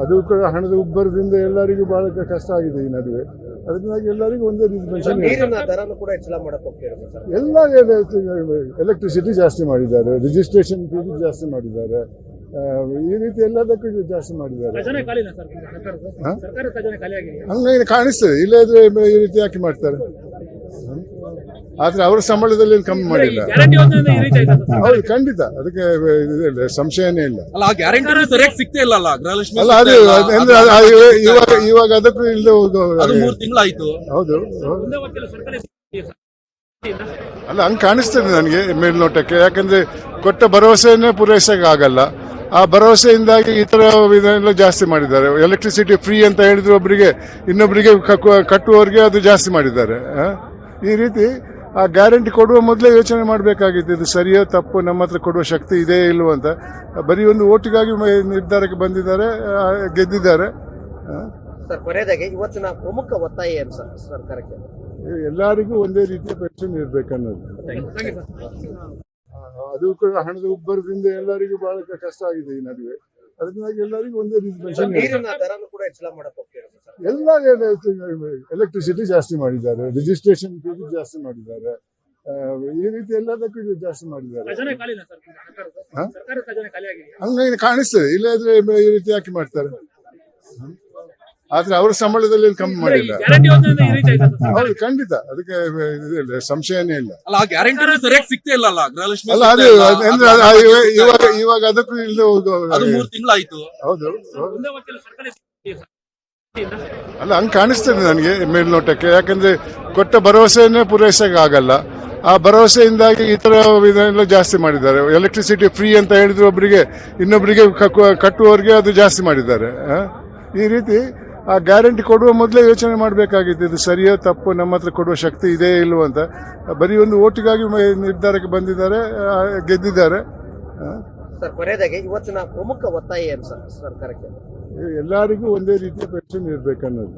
ಅದು ಕೂಡ ಹಣದ ಉಬ್ಬರದಿಂದ ಎಲ್ಲರಿಗೂ ಬಹಳ ಕಷ್ಟ ಆಗಿದೆ ಈ ನಡುವೆ. ಅದಕ್ಕಾಗಿ ಎಲ್ಲರಿಗೂ ಒಂದೇ ರೀತಿ ಪೆನ್ಷನ್. ಎಲ್ಲ ಎಲೆಕ್ಟ್ರಿಸಿಟಿ ಜಾಸ್ತಿ ಮಾಡಿದ್ದಾರೆ, ರಿಜಿಸ್ಟ್ರೇಷನ್ ಫೀಸ್ ಜಾಸ್ತಿ ಮಾಡಿದ್ದಾರೆ, ಈ ರೀತಿ ಎಲ್ಲದಕ್ಕೂ ಜಾಸ್ತಿ ಮಾಡಿದ್ದಾರೆ. ಹಂಗಾಗಿ ಕಾಣಿಸ್ತದೆ, ಇಲ್ಲದ್ರೆ ಈ ರೀತಿ ಯಾಕೆ ಮಾಡ್ತಾರೆ? ಆದ್ರೆ ಅವ್ರ ಸಂಬಳದಲ್ಲಿ ಕಮ್ಮಿ ಮಾಡಿಲ್ಲ. ಹೌದು, ಖಂಡಿತ, ಅದಕ್ಕೆ ಸಂಶಯನೇ ಇಲ್ಲ. ಅಲ್ಲ, ಗ್ಯಾರಂಟಿ ಸರಿಯಾಗಿ ಸಿಗ್ತಾ ಇಲ್ಲ ಅಲ್ಲ ಗೃಹಲಕ್ಷ್ಮಿ. ಅಲ್ಲ, ಅದು ಇವಾಗ ಅದಕ್ಕೂ ಇಲ್ಲದೆ 3 ತಿಂಗಳಾಯ್ತು. ಹೌದು, ಅಲ್ಲ ಹಂಗೆ ಕಾಣಿಸ್ತದೆ ನನಗೆ ಮೇಲ್ನೋಟಕ್ಕೆ. ಯಾಕಂದ್ರೆ ಕೊಟ್ಟ ಭರವಸೆಯನ್ನೇ ಪೂರೈಸಕ್ಕೆ ಆಗಲ್ಲ. ಆ ಭರವಸೆಯಿಂದಾಗಿ ಈ ತರ ಇದನ್ನೆಲ್ಲ ಜಾಸ್ತಿ ಮಾಡಿದ್ದಾರೆ. ಎಲೆಕ್ಟ್ರಿಸಿಟಿ ಫ್ರೀ ಅಂತ ಹೇಳಿದ್ರು ಒಬ್ಬರಿಗೆ, ಇನ್ನೊಬ್ಬರಿಗೆ ಕಟ್ಟುವವರಿಗೆ ಅದು ಜಾಸ್ತಿ ಮಾಡಿದ್ದಾರೆ. ಈ ರೀತಿ ಆ ಗ್ಯಾರಂಟಿ ಕೊಡುವ ಮೊದಲೇ ಯೋಚನೆ ಮಾಡಬೇಕಾಗಿತ್ತು, ಇದು ಸರಿಯೋ ತಪ್ಪು, ನಮ್ಮ ಹತ್ರ ಕೊಡುವ ಶಕ್ತಿ ಇದೆ ಇಲ್ವೋ ಅಂತ. ಬರೀ ಒಂದು ಓಟಿಗಾಗಿ ನಿರ್ಧಾರಕ್ಕೆ ಬಂದಿದ್ದಾರೆ, ಗೆದ್ದಿದ್ದಾರೆ. ಸರ್, ಕೊನೆಯದಾಗಿ ಇವತ್ತಿನ ಪ್ರಮುಖ ಒತ್ತಾಯ ಏನು ಸರ್ ಸರ್ಕಾರಕ್ಕೆ? ಎಲ್ಲರಿಗೂ ಒಂದೇ ರೀತಿಯ ಪೆನ್ಷನ್ ಇರ್ಬೇಕನ್ನೋದು. ಅದು ಕೂಡ ಹಣದ ಉಬ್ಬರದಿಂದ ಎಲ್ಲರಿಗೂ ಬಹಳ ಕಷ್ಟ ಆಗಿದೆ ಈ ನಡುವೆ. ಅದಕ್ಕಾಗಿ ಎಲ್ಲರಿಗೂ ಒಂದೇ ರೀತಿ ಪೆನ್ಷನ್. ಎಲ್ಲ ಎಲೆಕ್ಟ್ರಿಸಿಟಿ ಜಾಸ್ತಿ ಮಾಡಿದ್ದಾರೆ, ರಿಜಿಸ್ಟ್ರೇಷನ್ ಫೀಸ್ ಜಾಸ್ತಿ ಮಾಡಿದ್ದಾರೆ, ಈ ರೀತಿ ಎಲ್ಲದಕ್ಕೂ ಜಾಸ್ತಿ ಮಾಡಿದ್ದಾರೆ. ಹಂಗಾಗಿ ಕಾಣಿಸ್ತದೆ, ಇಲ್ಲದ್ರೆ ಈ ರೀತಿ ಯಾಕೆ ಮಾಡ್ತಾರೆ? ಆದ್ರೆ ಅವ್ರ ಸಂಬಳದಲ್ಲಿ ಕಮ್ಮಿ ಮಾಡಿಲ್ಲ. ಹೌದು, ಖಂಡಿತ, ಅದಕ್ಕೆ ಸಂಶಯನೇ ಇಲ್ಲ. ಅಲ್ಲ, ಗ್ಯಾರಂಟಿ ಸರಿಯಾಗಿ ಸಿಗ್ತಾ ಇಲ್ಲ ಅಲ್ಲ ಗೃಹಲಕ್ಷ್ಮಿ. ಅಲ್ಲ, ಇವಾಗ ಅದಕ್ಕೂ ಇಲ್ಲದೆ 3 ತಿಂಗಳಾಯ್ತು. ಹೌದು, ಅಲ್ಲ ಹಂಗೆ ಕಾಣಿಸ್ತದೆ ನನಗೆ ಮೇಲ್ನೋಟಕ್ಕೆ. ಯಾಕಂದ್ರೆ ಕೊಟ್ಟ ಭರವಸೆಯನ್ನೇ ಪೂರೈಸಕ್ಕೆ ಆಗಲ್ಲ. ಆ ಭರವಸೆಯಿಂದಾಗಿ ಈ ತರ ಇದನ್ನೆಲ್ಲ ಜಾಸ್ತಿ ಮಾಡಿದ್ದಾರೆ. ಎಲೆಕ್ಟ್ರಿಸಿಟಿ ಫ್ರೀ ಅಂತ ಹೇಳಿದ್ರು ಒಬ್ಬರಿಗೆ, ಇನ್ನೊಬ್ಬರಿಗೆ ಕಟ್ಟುವವರಿಗೆ ಅದು ಜಾಸ್ತಿ ಮಾಡಿದ್ದಾರೆ. ಈ ರೀತಿ ಆ ಗ್ಯಾರಂಟಿ ಕೊಡುವ ಮೊದಲೇ ಯೋಚನೆ ಮಾಡಬೇಕಾಗಿತ್ತು, ಇದು ಸರಿಯೋ ತಪ್ಪು, ನಮ್ಮ ಹತ್ರ ಕೊಡುವ ಶಕ್ತಿ ಇದೆ ಇಲ್ವೋ ಅಂತ. ಬರೀ ಒಂದು ಓಟಿಗಾಗಿ ನಿರ್ಧಾರಕ್ಕೆ ಬಂದಿದ್ದಾರೆ, ಗೆದ್ದಿದ್ದಾರೆ. ಸರ್, ಕೊನೆಯದಾಗಿ ಇವತ್ತಿನ ಪ್ರಮುಖ ಒತ್ತಾಯ ಏನು ಸರ್ ಸರ್ಕಾರಕ್ಕೆ? ಎಲ್ಲರಿಗೂ ಒಂದೇ ರೀತಿಯ ಪೆನ್ಷನ್ ಇರ್ಬೇಕನ್ನೋದು.